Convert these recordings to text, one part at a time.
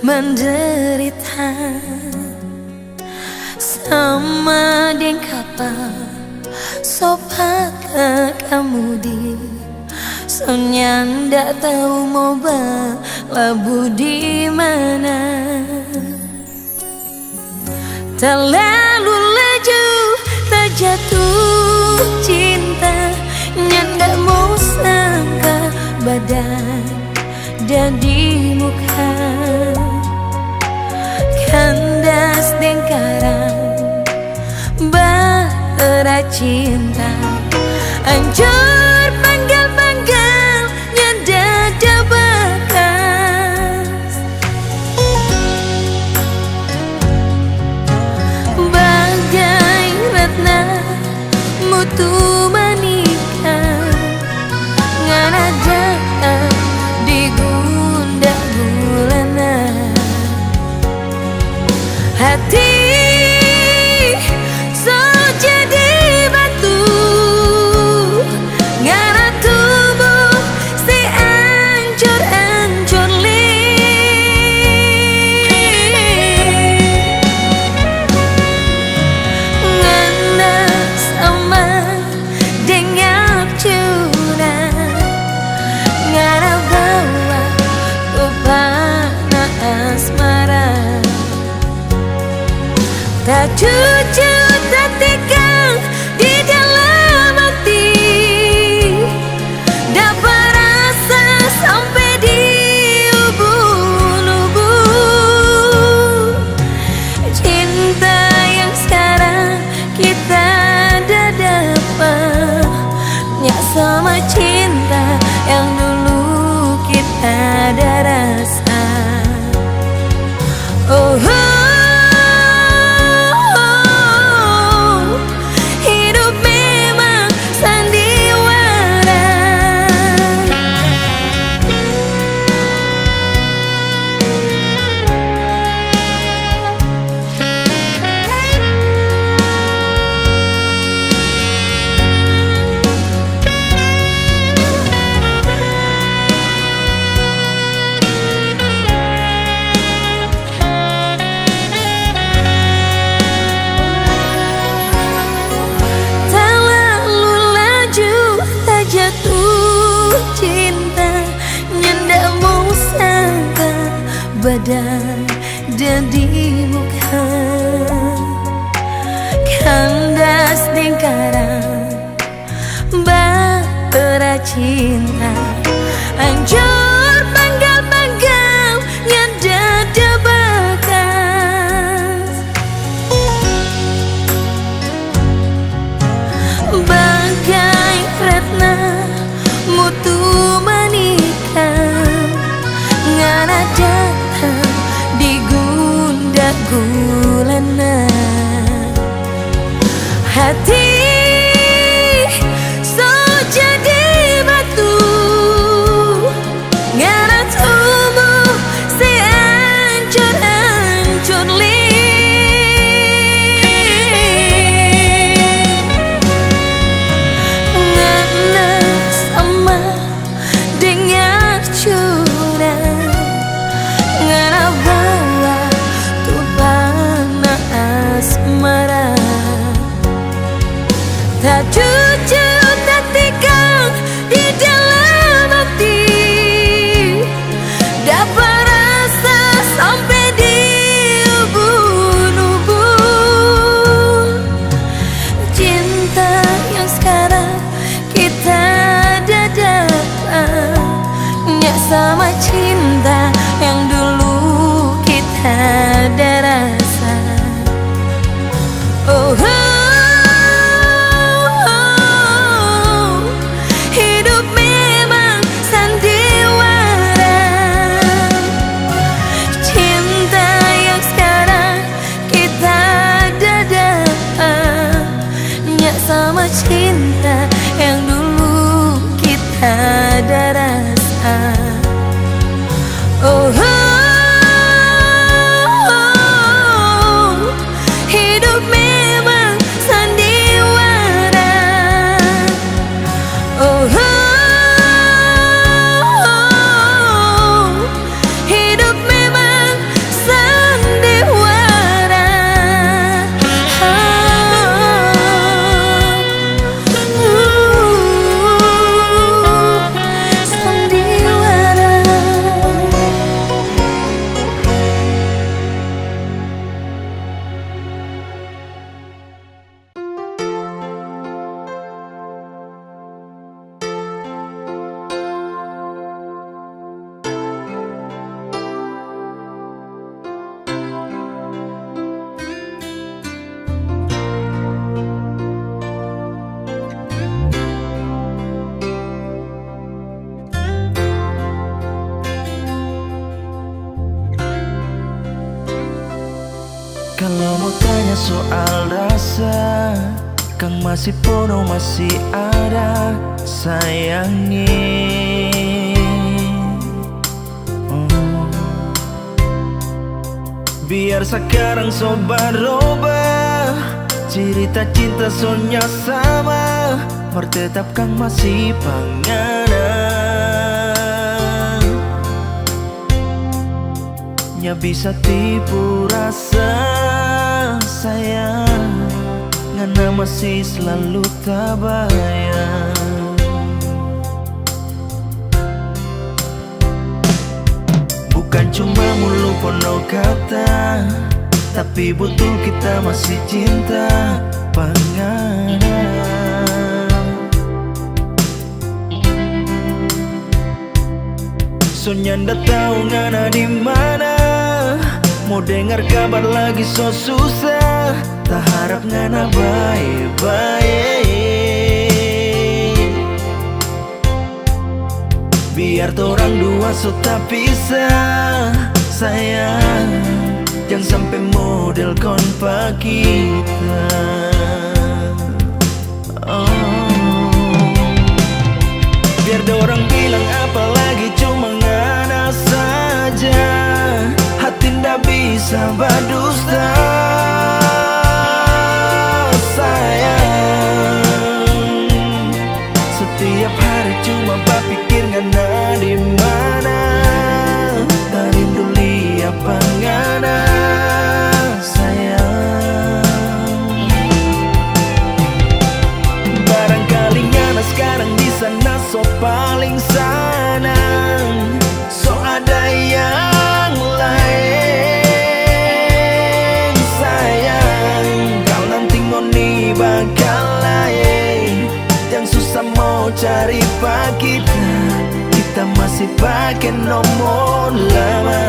menderita sama deng kapal sopat kamu di Sonyang ndak tahu mau labu di mana. Terlalu laju tak jatuh cinta, nyandak mau sangka badan dan di muka kandas deng karang batera cinta hancur panggal-panggal nyadada bekas bagai ratna mutu manika nganada di gundak gulana hati tak jujur, tak tegang di dalam hati, dapat rasa sampai di ubun-ubun. Cinta yang sekarang kita dah dapat, nyak sama cinta yang dulu kita ada rasa. Oh, badan dan di muka kandas deng karang batera cinta hancur panggal-panggal nyadada bekas bagai ratna mutu manika nganada di gundak gulana hati so jadi batu ngana tumbuh seancur-ancur ngana sama dengan curang ngana tak jujur, tak tegang di dalam hati, dapat rasa sampai di ubun-ubun. Cinta yang sekarang kita dah dapat, nyak sama cinta yang dulu kita ada rasa. Oh, sama cinta yang dulu kita ada rasa. soal rasa, Kang masih penuh, masih ada sayangnya. Biar sekarang sobat robah, cerita cinta soalnya sama, bertetap Kang masih panganan. Nya bisa tipu rasa sayang, ngana masih selalu tabayang. Bukan cuma mulu penuh kata, tapi betul kita masih cinta panganan. Soalnya ndak tahu ngana di mana, mau dengar kabar lagi so susah, tak harap ngana baik-baik. Biar torang dua so tak pisah, sayang, jangan sampai model konpa kita. Biar dorang bilang apalagi cuma ngana saja, hati ndak bisa berdusta. Sayang, setiap hari cuma berpikir ngana di mana, tak rindu lihat ngana sayang. Barangkali ngana sekarang di sana so paling senang, so ada yang lain. Sayang, kau nanti ngoni bakal lain, yang susah mau cari pak kita, kita masih pakai nomor lama.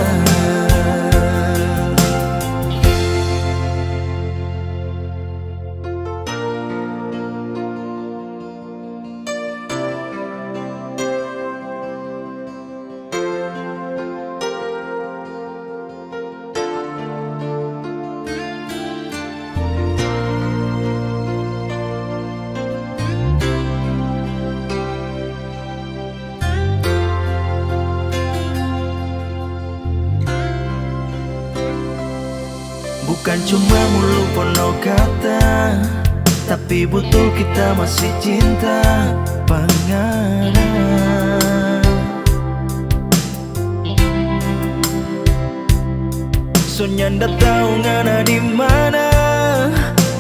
Bukan cuma mulu penuh kata, tapi betul kita masih cinta panganan. Soalnya ndak tahu ngana di mana,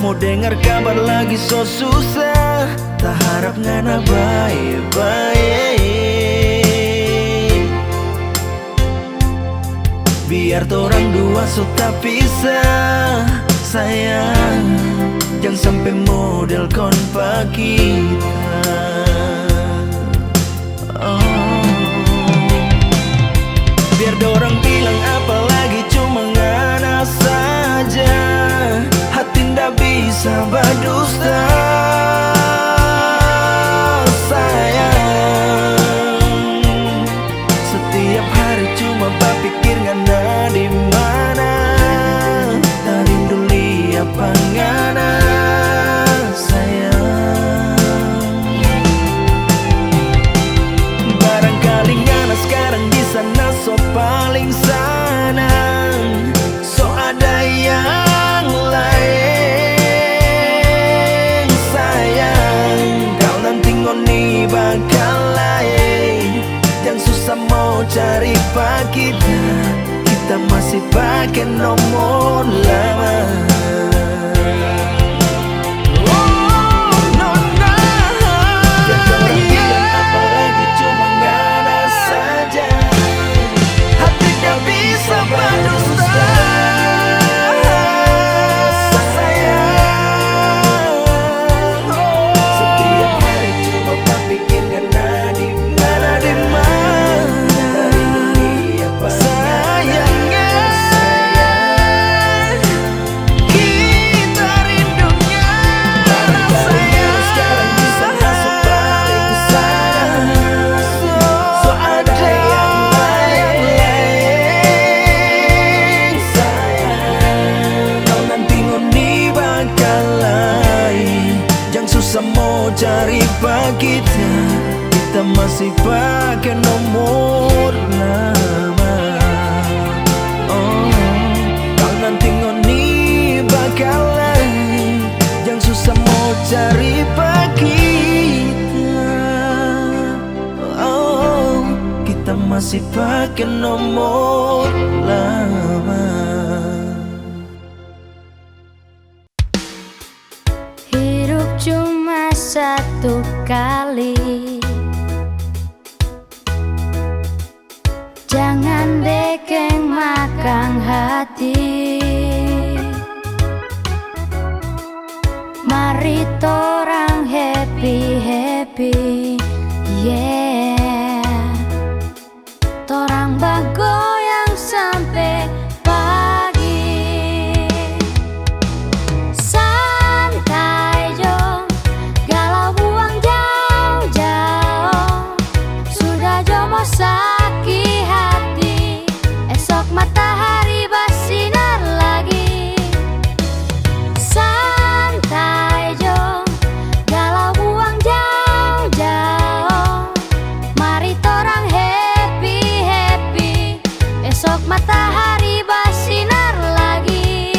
mau dengar kabar lagi so susah, tak harap ngana baik-baik. Biar torang dua so tak pisah, sayang, jangan sampai model konpa kita. Biar dorang bilang apalagi cuma ngana saja, hati ndak bisa berdusta. Sayang, setiap hari cuma berpikir ngana di mana, tak rindu lihat ngana sayang. Barangkali ngana sekarang di sana so paling senang, so ada yang lain. Sayang, kau nanti ngoni bakal lain, yang susah mau cari pak kita, kita masih pakai nomor lama. kita masih pakai nomor lama. Oh, kau nanti ngoni bakalan yang susah mau cari kita. Oh, kita masih pakai nomor lama. Hidup cuma satu kali, jangan bikin makan hati. Mari torang happy-happy, yeah. Torang bagoyang sampai pagi. Santai jo, galau buang jauh-jauh. Sudah jo mau sakit hati, esok matahari bersinar lagi. Santai jo, galau buang jauh-jauh. Mari torang happy-happy, esok matahari bersinar lagi.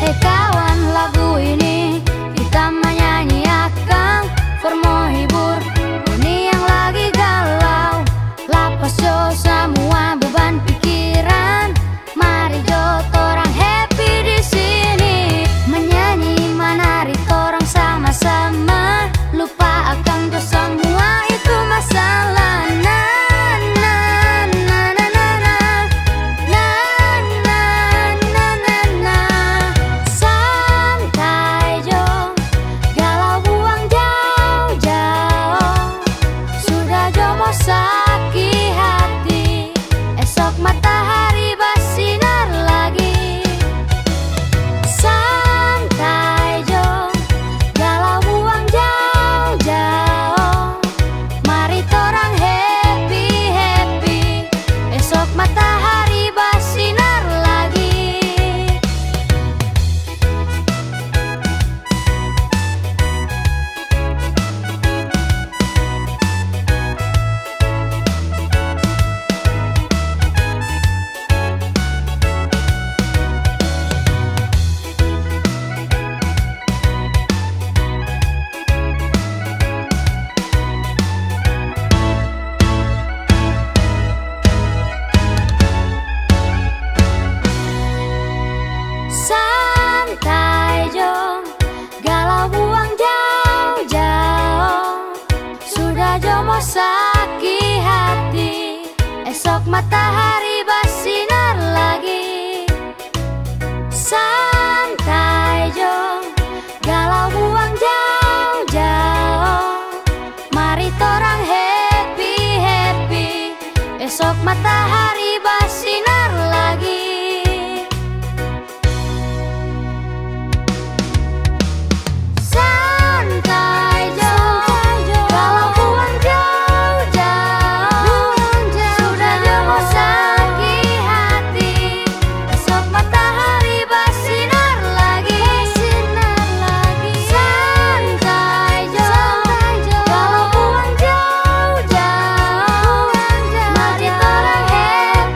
Hei kawan, lagu ini kita menyanyiakan for mau hibur ini yang lagi galau. Lapas jo semua beban pikiran. Mari jo torang happy di sini, menyanyi menari torang sama-sama. Lupa akan jo semua itu masalah. Na na na na na na na na na na na. Santai jo, galau buang jauh-jauh. Sudah jo mau sakit hati, esok matahari bersinar lagi. Santai jo, galau buang jauh-jauh. Mari torang happy-happy, esok matahari bersinar lagi. Santai jo, galau buang jauh-jauh. Sudah jo mau sakit hati, esok matahari bersinar lagi. Santai jo, galau buang jauh-jauh. Mari torang happy-happy, esok matahari bersinar lagi. Santai jo, galau buang jauh-jauh. Sudah jo mau sakit hati, esok matahari bersinar lagi. Santai jo, galau buang jauh-jauh. Mari torang happy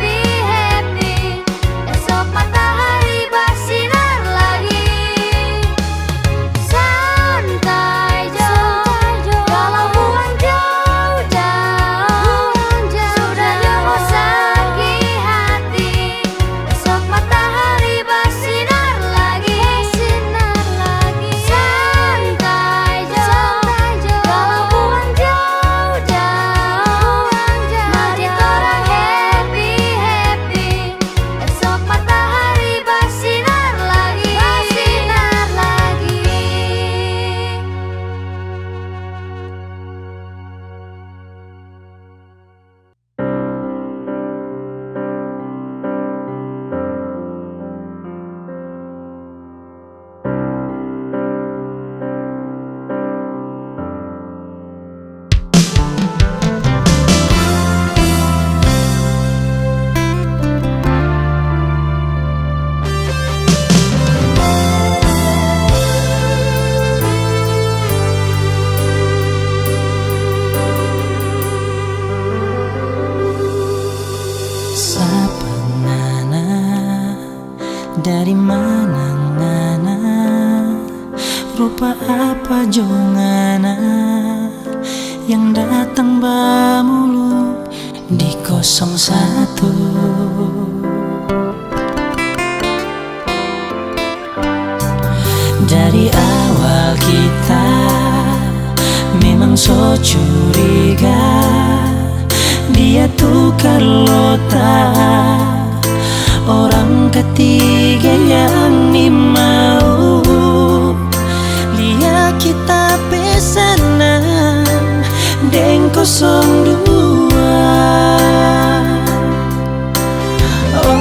wajongana yang datang bamulu di 01. Dari awal kita memang so curiga, dia tuh Carlota, orang ketiga yang ni mau lihat kita pesanan deng 02. Oh,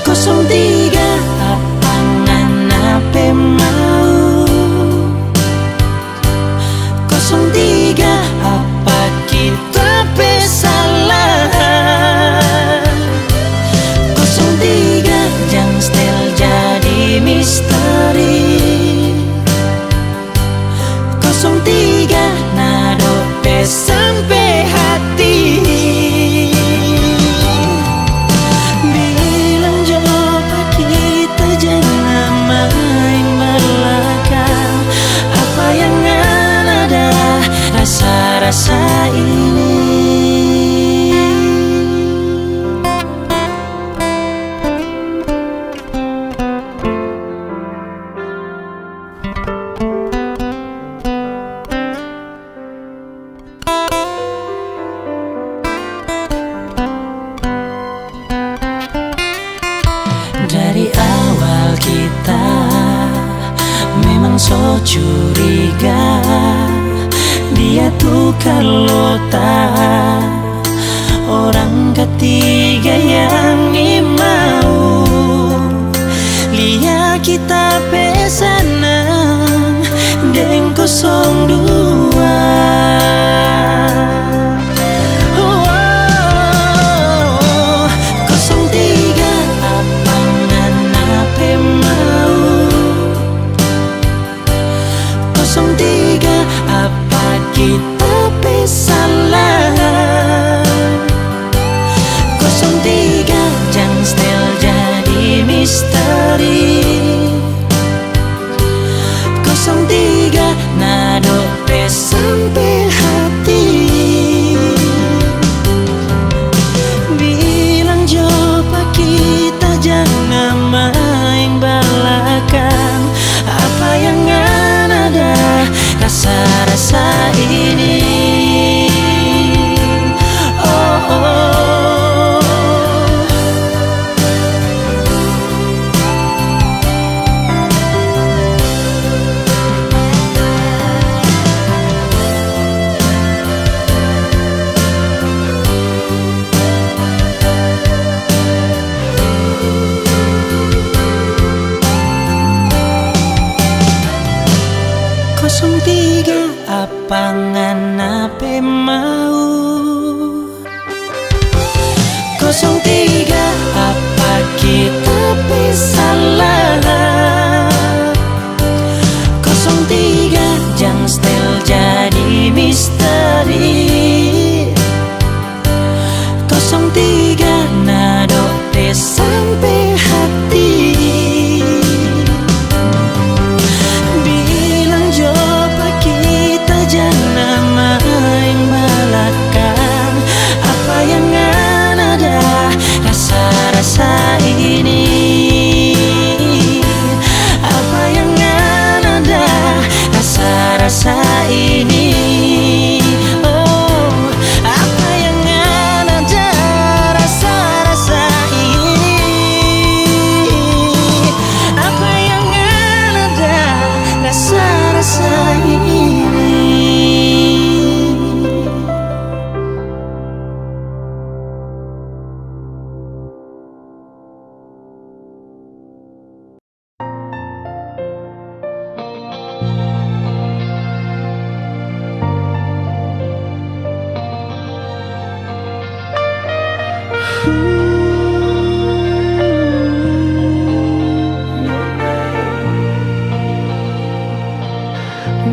03 apangan ape mau, 03 apa kita pesalah, 03 jang stel jadi misteri, 03 nado sampai hati. Bilang jawab kita jangan main belakang, apa yang ada rasa-rasa ini. Dari awal kita memang so curiga, dia tuh Carlota, orang ketiga yang ni mau lihat kita pesanan deng 02. Apa kita pesalah, 03 jang stel jadi misteri, 03 nado sampai hati. Bilang coba kita jangan main belakang, apa yang ada rasa-rasa ini. Oh, oh. Tiga apangan ape mau, 03 apa kita pesalah, 03 jang stel jadi misteri, 03 nado sampai hati. Jangan main belakang, apa yang ada rasa-rasa ini, apa yang ada rasa-rasa ini. Oh, apa yang ada rasa-rasa ini, apa yang ada rasa-rasa ini.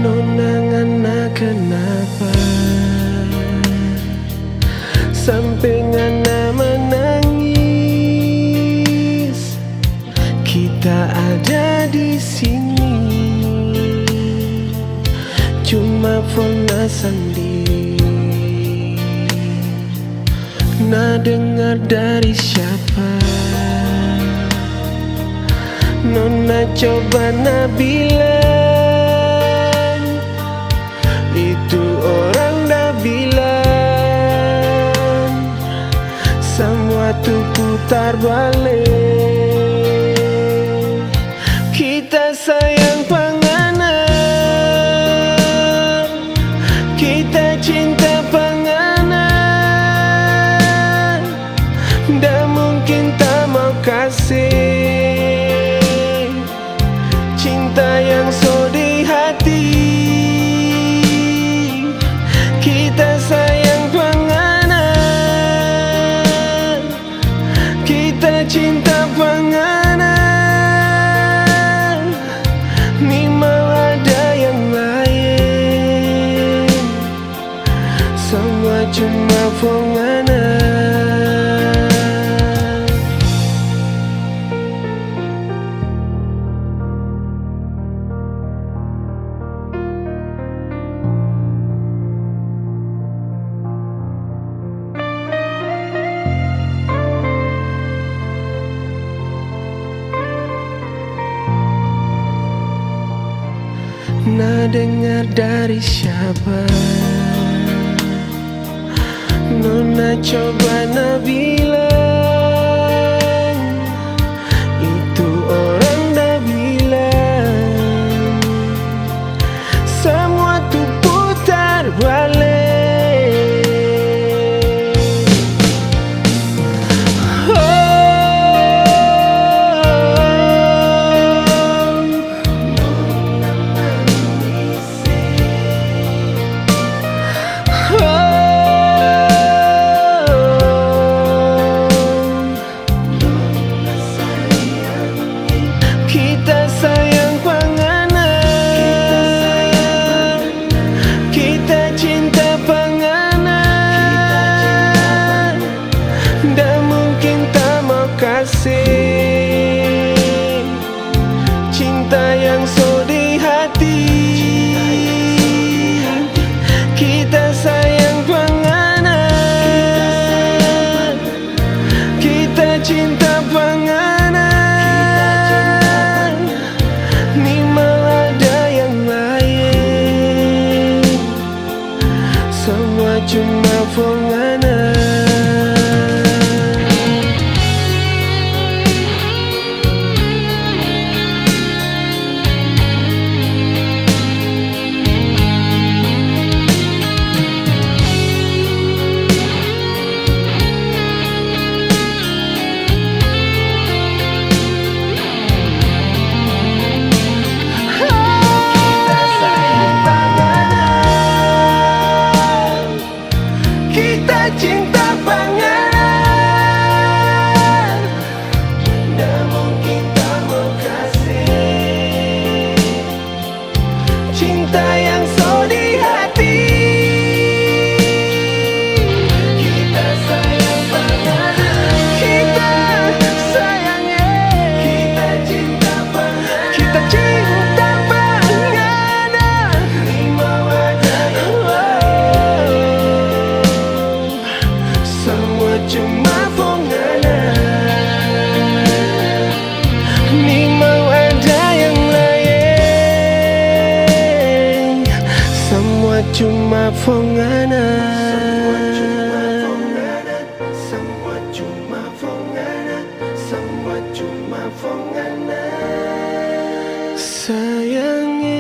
Nonangan kenapa sampai ngana menangis? Kita ada di sini telepon sandi, nah dengar dari siapa? Nona coba bilang, itu orang dah bilang, semua tuh putar balik. Kita sayang panganan, kita cinta panganan, dah mungkin tak mau kasih cinta yang so di hati. Kita sayang panganan, kita cinta panganan, ni mau ada yang lain, semua cuma panganan. Nah dengar dari siapa? Nona coba bilang, itu orang dah bilang, semua tuh putar balik. Kita sayang panganan, kita cinta panganan, dah mungkin tak mau kasih cinta yang so di hati. Kita sayang panganan, kita cinta panganan, semua cuma panganan. Kita cinta panganan, dah mungkin tak mau kasih cinta yang so di hati. Kita sayang panganan, kita sayang, kita cinta panganan, kita cinta panganan, ni mau ada yang lain, semua cuma panganan, ni mau ada yang lain, semua cuma panganan, semua cuma panganan, semua cuma panganan, sayangi.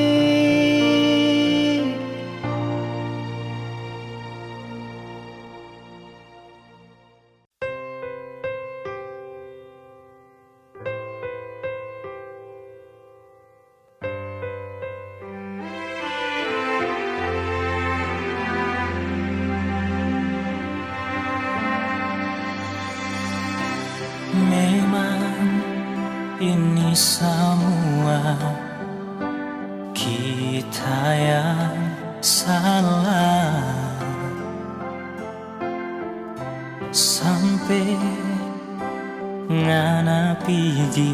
Memang ini semua kita yang salah, sampai ngana pigi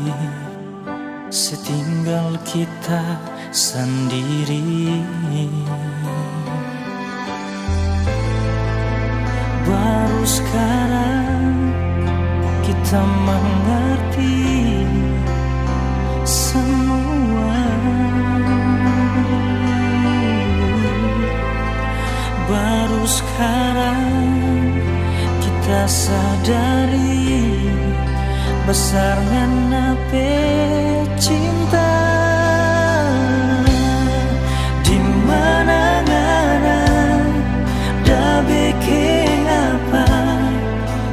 setinggal kita sendiri. Baru sekarang kita mengerti semua. Baru sekarang kita sadari besarnya nape cinta. Di mana ngana dah bikin apa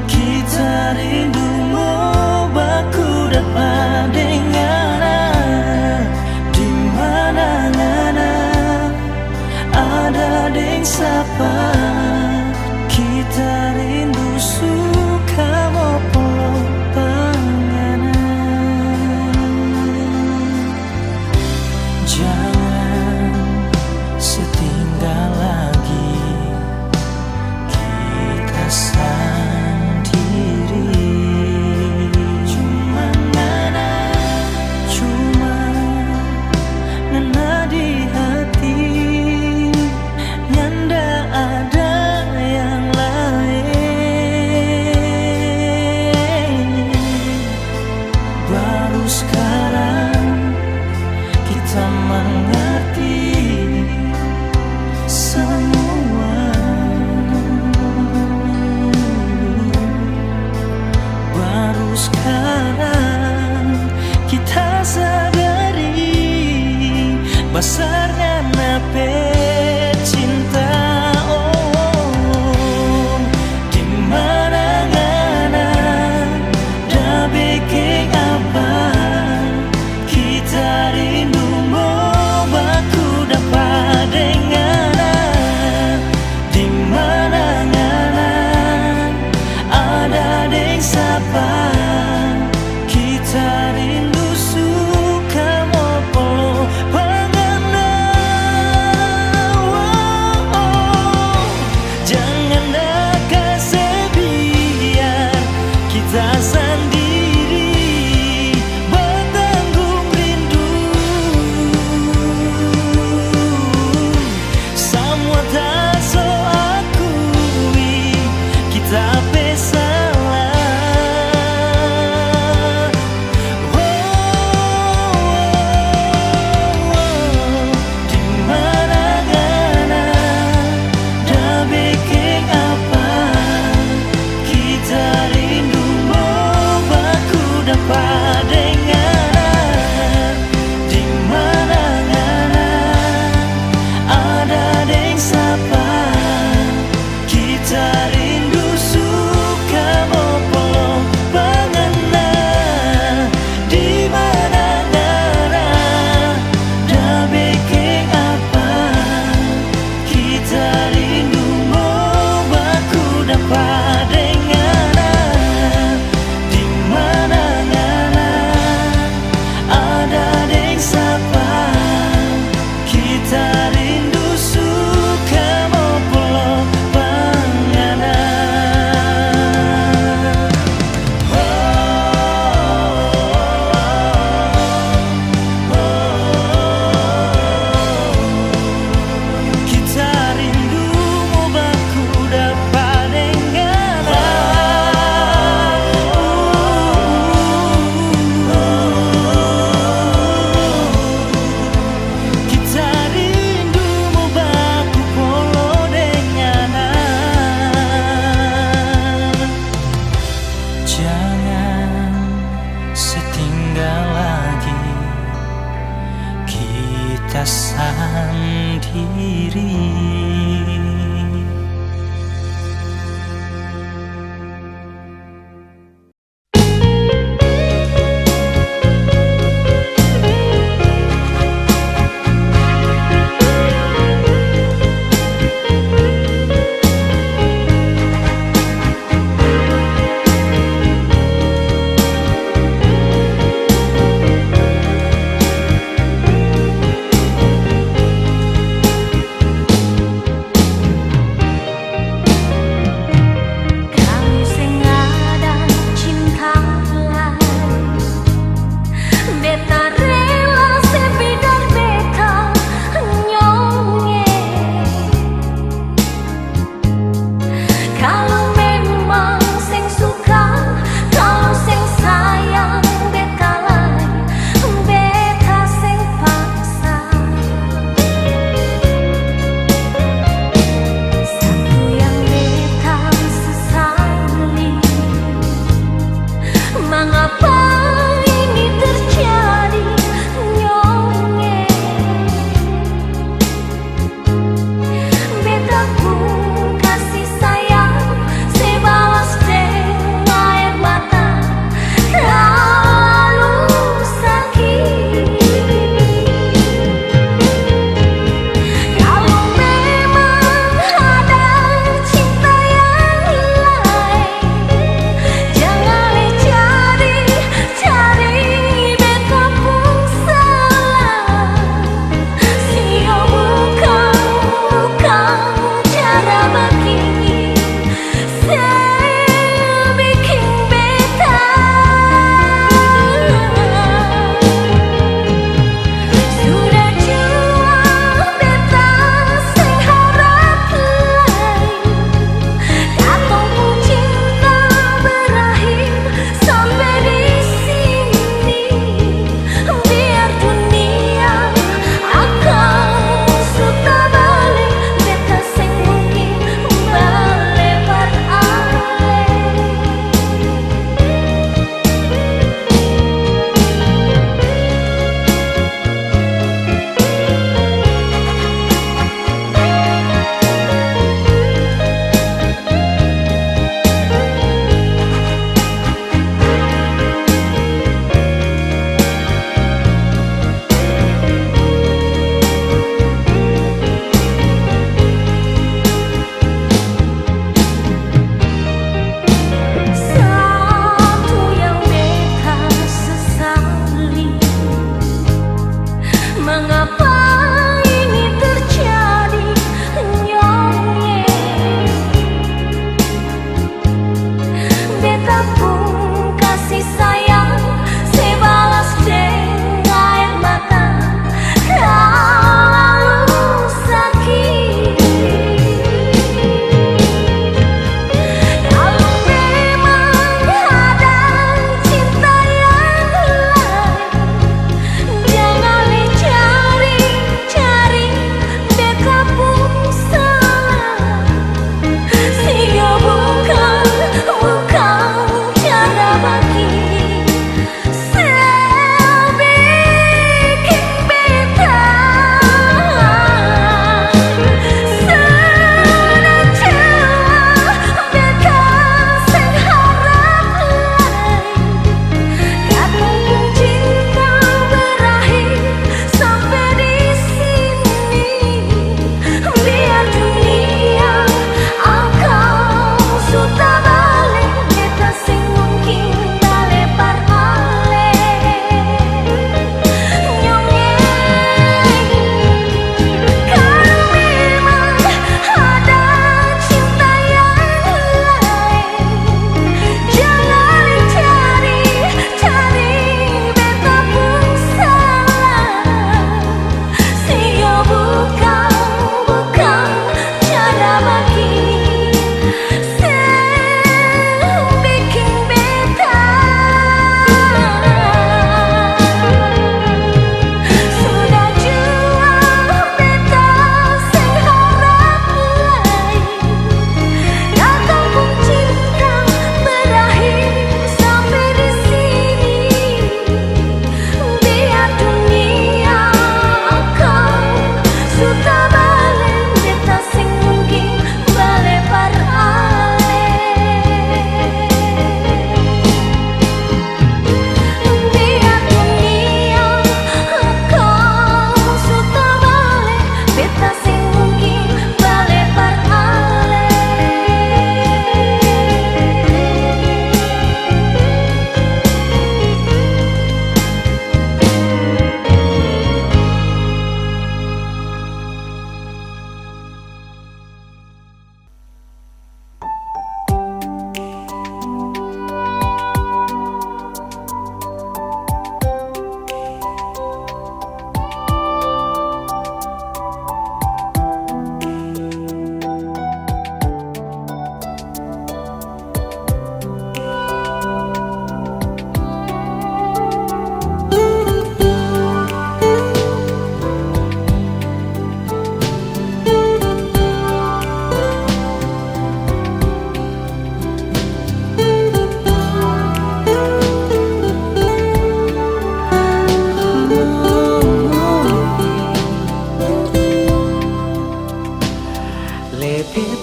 kita rindu mau baku dapat dengar. Di mana ngana ada deng sapa kita rindu suka mau peluk panganan. Kalau memang sing suka, kalau sing sayang beta lain, beta sing paksa. Satu yang beta sesali, mengapa ini terjadi nyonge. Beta pun kasih sayang sebalas dengan air mata, lalu sakit. Kalau memang ada cinta yang lain, jangan cari beta pun salah. Sio bukan cara begini, saya bikin beta sudah jual beta sing harap lain. Katong pun cinta berakhir sampai di sini. Biar dunia akan suka balik, beta sing mungkin balik.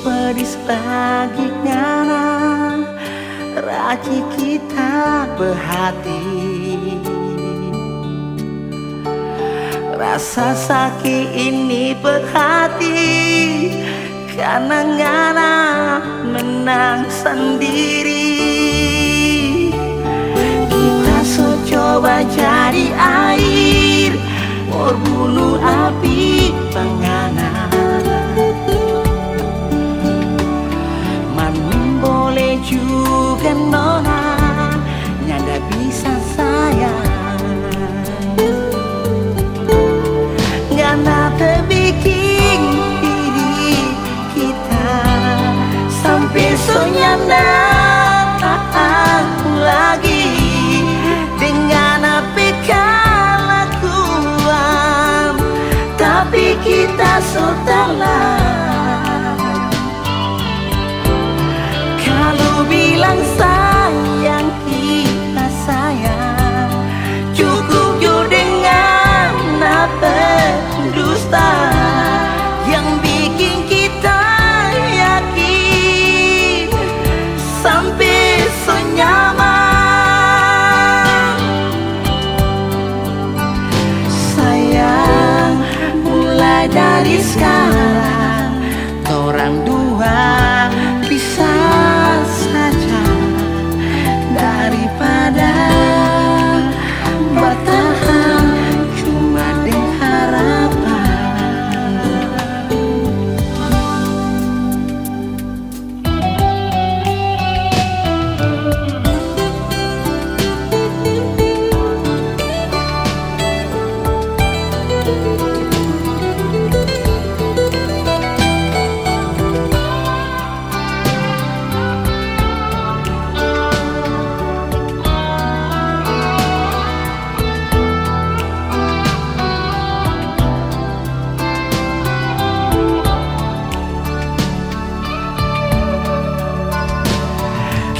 pedis lagi ngana raci kita berhati. Rasa sakit ini berhati karena ngana menang sendiri. Kita so coba jadi air berbunuh api pengana. Manin boleh juga nona nyanda bisa sayang. Ngana terbikin diri kita sampai so nyanda tahan lagi dengan apa kelakuan. Tapi kita so telah kalau bilang sayang kita sayang, cukup jo dengan apa dusta yang bikin kita yakin sampai so nyaman. Sayang, mulai dari sekarang orang dua bisa saja daripada bertahan cuma dengan harapan.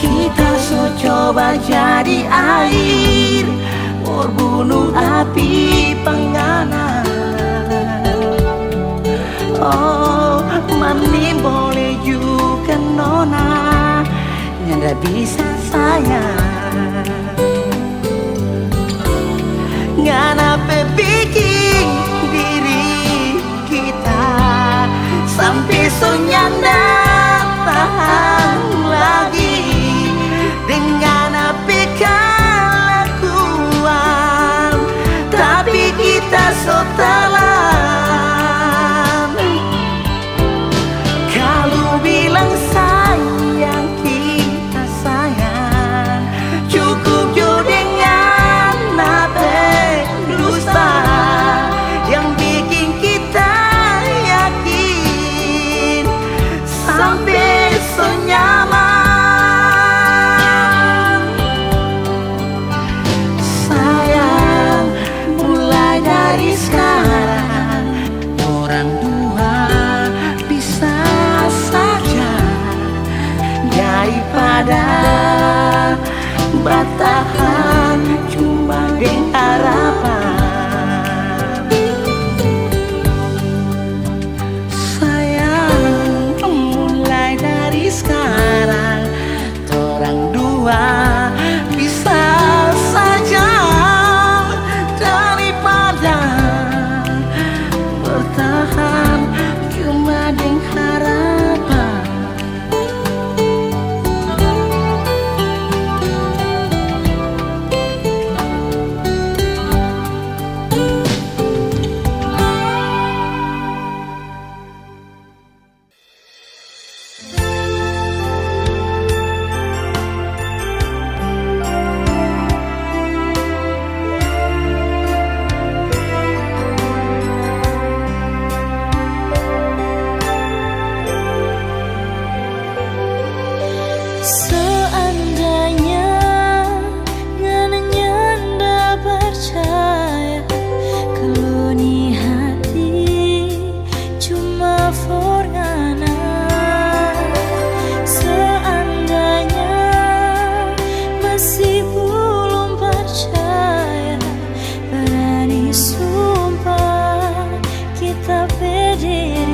Kita so coba jadi air berbunuh api pengana. Oh, mani boleh juga nona nyanda bisa sayang. Ngana bikin diri kita sampai so nyanda tahan lagi dengan apa kelakuan. Tapi kita so telan kalau bilang sayang kita sayang, cukup jo dengan apa dusta yang bikin kita yakin sampai so nyaman. Sayang, mulai dari sekarang orang dua bisa saja daripada bertahan cuma dengan harapan. Sayang, mulai dari sekarang orang dua bisa saja daripada bertahan cuma dengan harapan. Seandainya ngana nyanda percaya kalau ni hati cuma for ngana. Seandainya masih belum percaya, berani sumpah kita berdiri.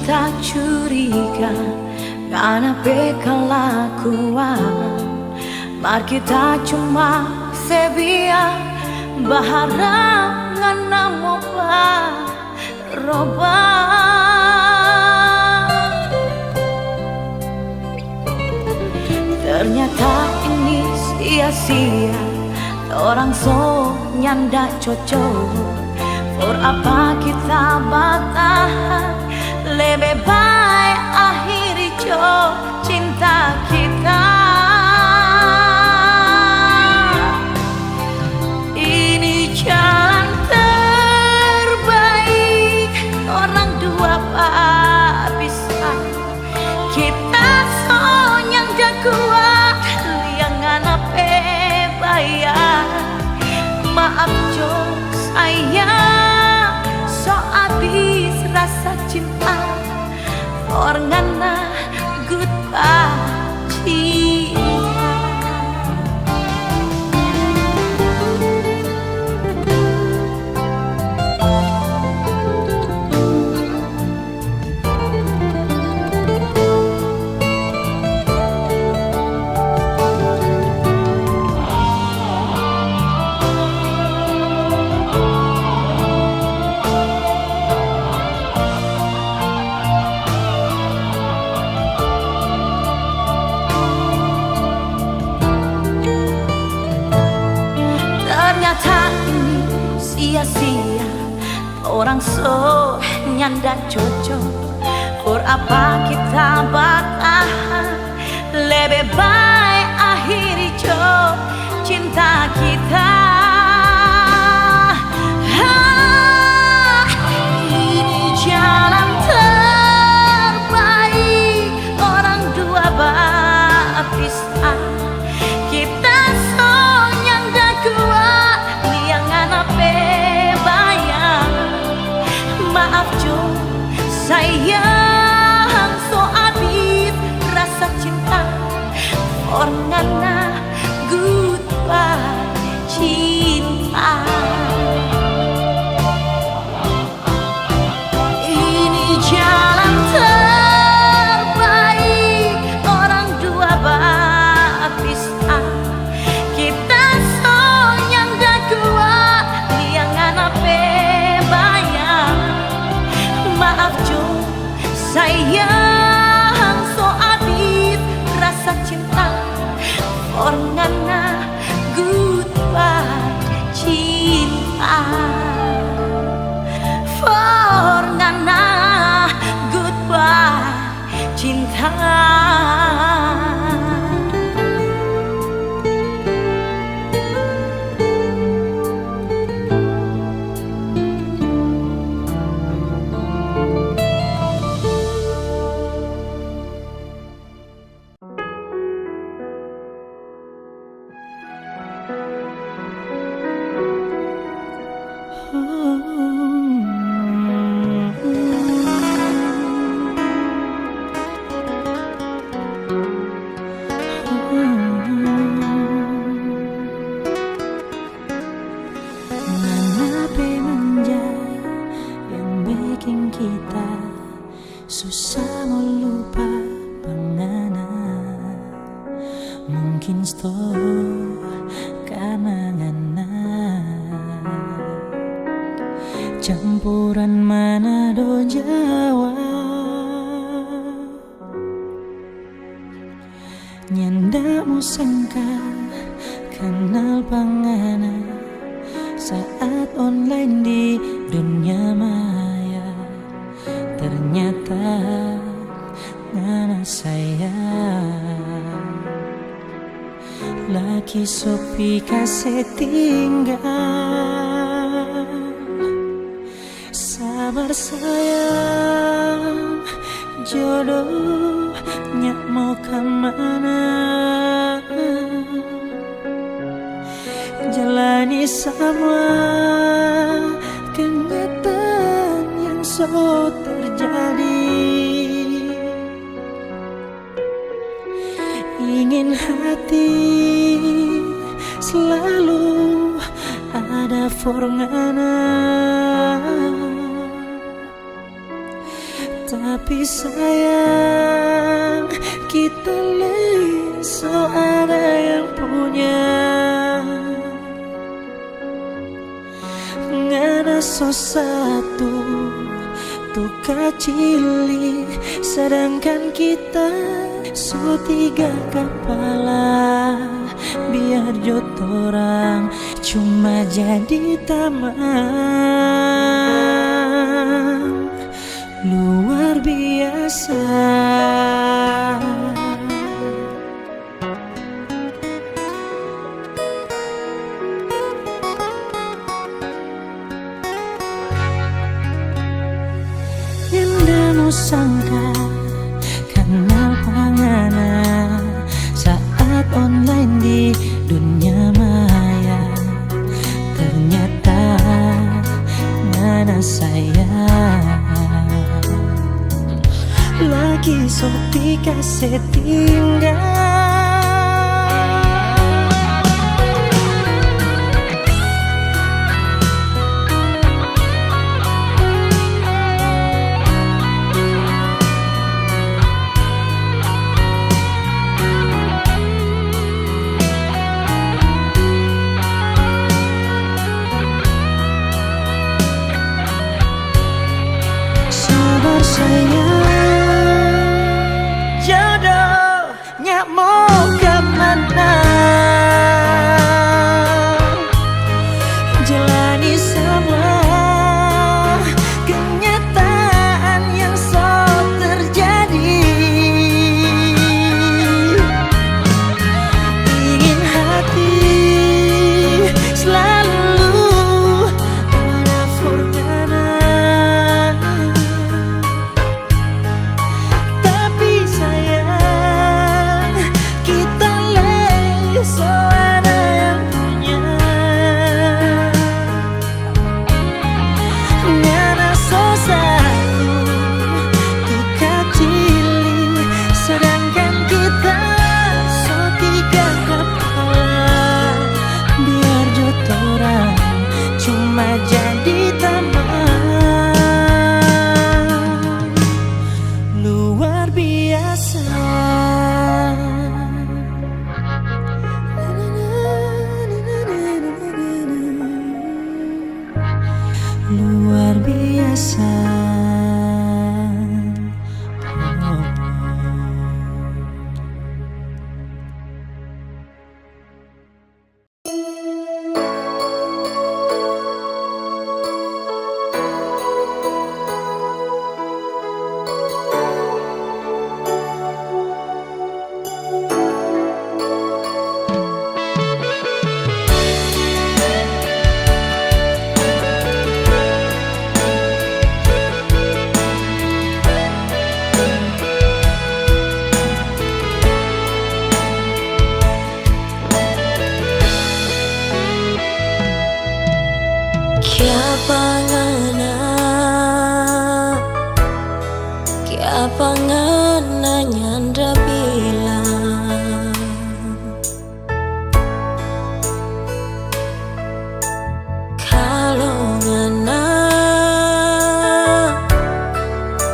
cinta curiga karena kelakuan mar kita cuma sebia baharap ngana moba roba. Ternyata ini sia-sia, orang so nyanda cocok. For apa kita bertahan, lebih baik akhiri cinta kita. Ini jalan terbaik, orang dua bisa. Kita sonyang dah kuat, liangan apa bayar. Maaf Jo sayang, so habis rasa cinta. Orangana goodbye cinta. Ternyata ini sia-sia, orang so nyanda cocok. For apa kita bertahan, lebih baik akhiri cinta kita. Ini jalan terbaik, orang dua bisa. Kita sonyang dah kuat, liangan apa bayang. Maaf Jo sayang, so habis rasa cinta. Orangana goodbye cinta. Ini jalan terbaik, orang dua bisa. Kita sonyang dah kuat, liangan apa bayang. Maaf Jo sayang, so habis rasa cinta. Orangana goodbye cinta. Orangana goodbye cinta. Apa manja yang bikin kita susah mau lupa pengana. Mungkin stop karena ngana campuran Manado Jawa. Nyanda mu sangka kenal pangana saat online di dunia maya. Ternyata ngana saya laki sopi kasih tinggal. Sabar sayang, jodohnya mau kemana. Jalani semua kenyataan yang so terjadi. Ingin hati selalu ada for ngana. Tapi sayang, kita so ada yang punya. Ngana so satu tuka cilik, sedangkan kita so tiga kepala. Biar jotorang cuma jadi teman luar biasa. Yang sangka kenal pangana saat online di dunia maya, ternyata ngana saya lagi sopi kasih tinggal. Sayang, jodohnya mau kemana? Jalani semua kenyataan yang so terjadi. Ingin hati selalu pada furgana. So ada yang punya. Ngana so satu tuka cilik, sedangkan kita so tiga kepala. Biar jotorang cuma jadi teman luar biasa. Luar biasa. Kiapa ngana nyanda bilang kalau ngana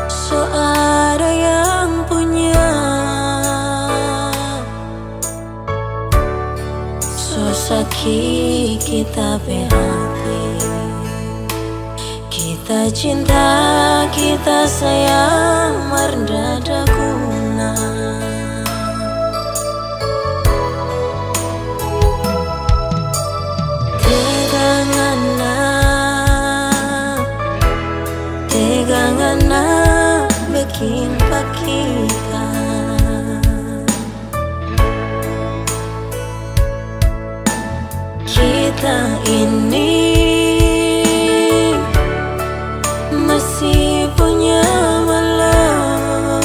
so ada yang punya. So sakit kita berhati, kita cinta, kita sayang, merdada guna. Tegangana bikin pak kita. Kita ini masih punya malam,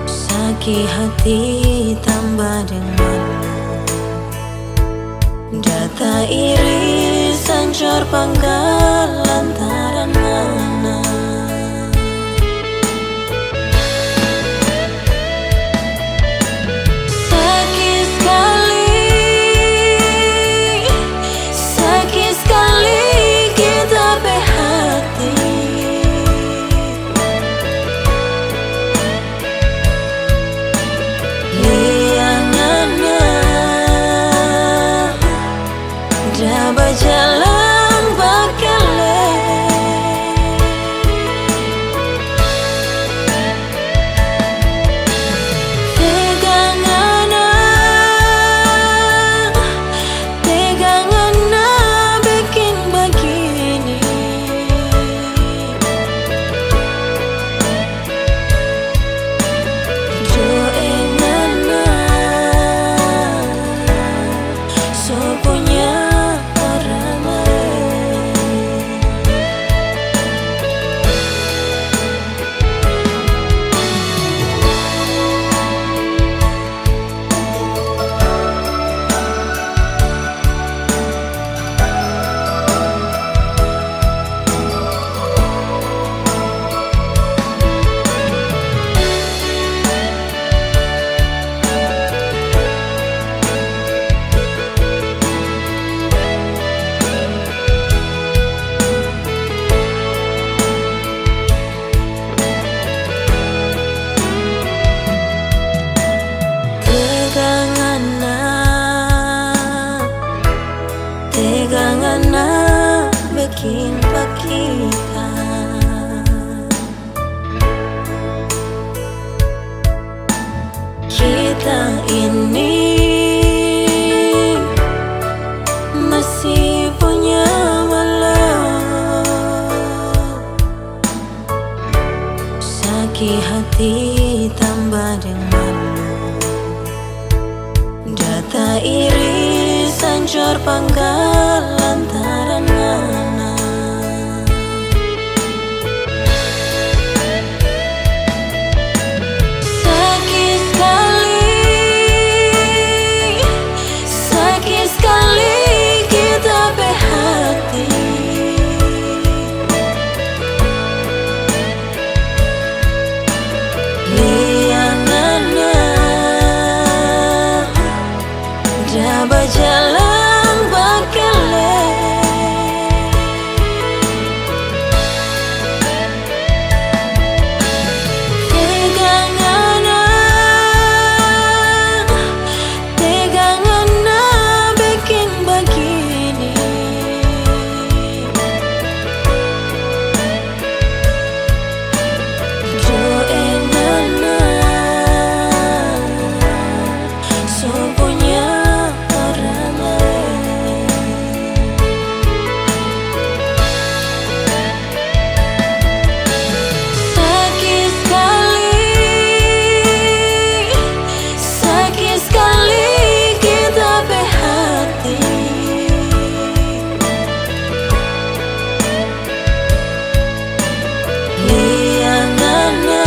sakit hati tambah dengan data iri sancor panggal lantaran mana. Sakit sekali kita berhati, kita. Kita ini masih punya malu, sakit hati tambah dengan data iri sancur pangkal lantaran ngana. Sakit sekali kita berhati, lianana dah berjalan bakale. Tegangana bikin begini, joengana so punya orang lain. Sakit sekali kita berhati, lianana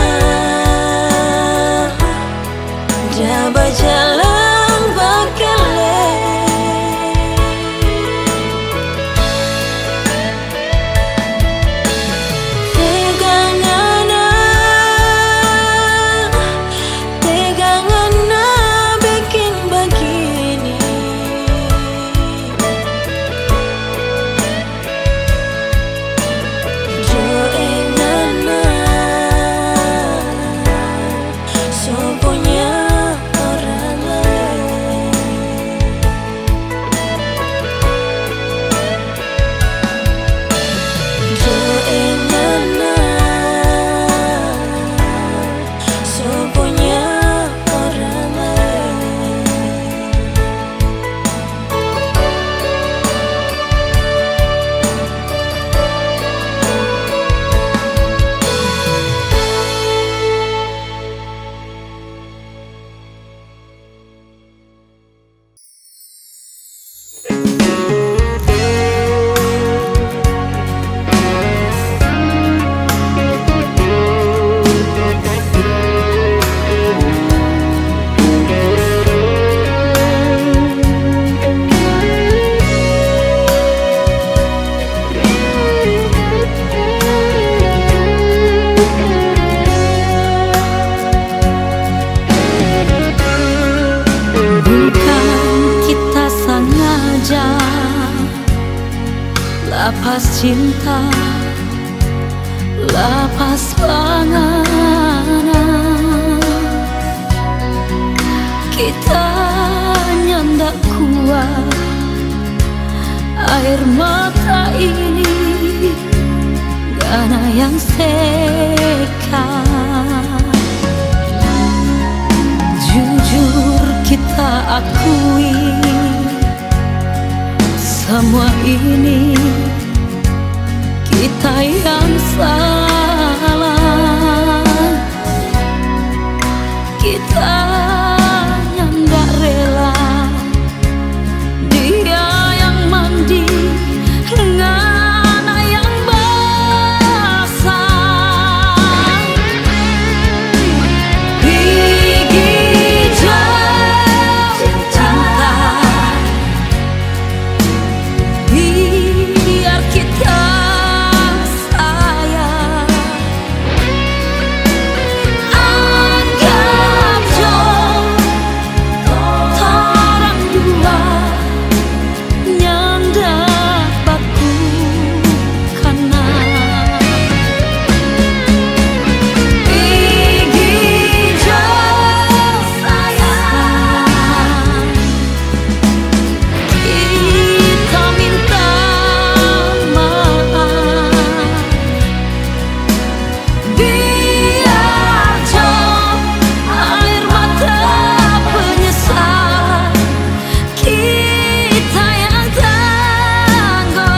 dah berjalan bakale. Tegangana bikin begini, joengana so punya orang lain. Joengana so punya orang lain. Bukan kita sengaja lepas cinta, lepas panganan. Kita nyandak kuat air mata ini, karena yang sekat. Jujur kita akui semua ini kita yang salah. Kita yang gak rela dia yang mandi ngana yang basah. Gigi jauh cinta, biar kita sayang. kita yang tanggung.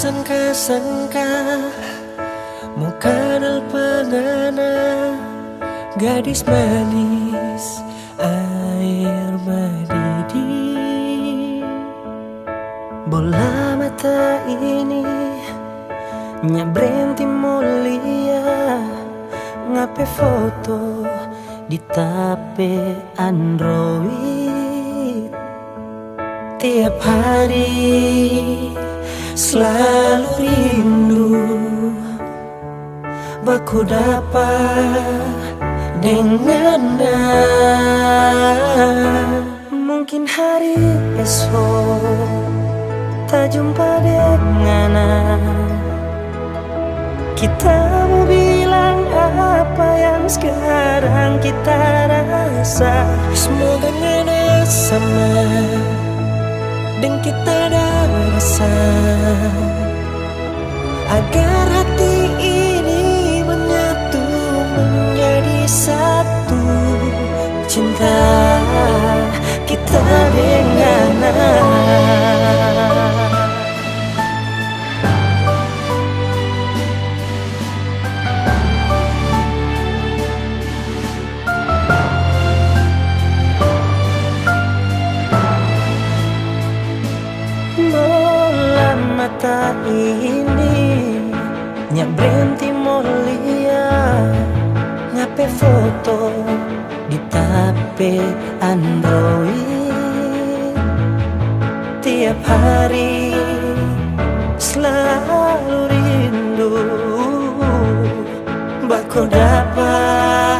sangka-sangka muka dal pengana gadis manis air mendidih. Bola mata ini nya berhenti mulia ngape foto di tape Android. Tiap hari selalu rindu baku dapat dengannya. Mungkin hari esok tak jumpa dengannya. Kita mau bilang apa yang sekarang kita rasa. Semoga ngana sama dan kita ada rasa, agar hati ini menyatu menjadi satu. Cinta kita dengan bola mata ini nya berhenti mulia ngape foto di tape Android. Tiap hari selalu rindu baku dapat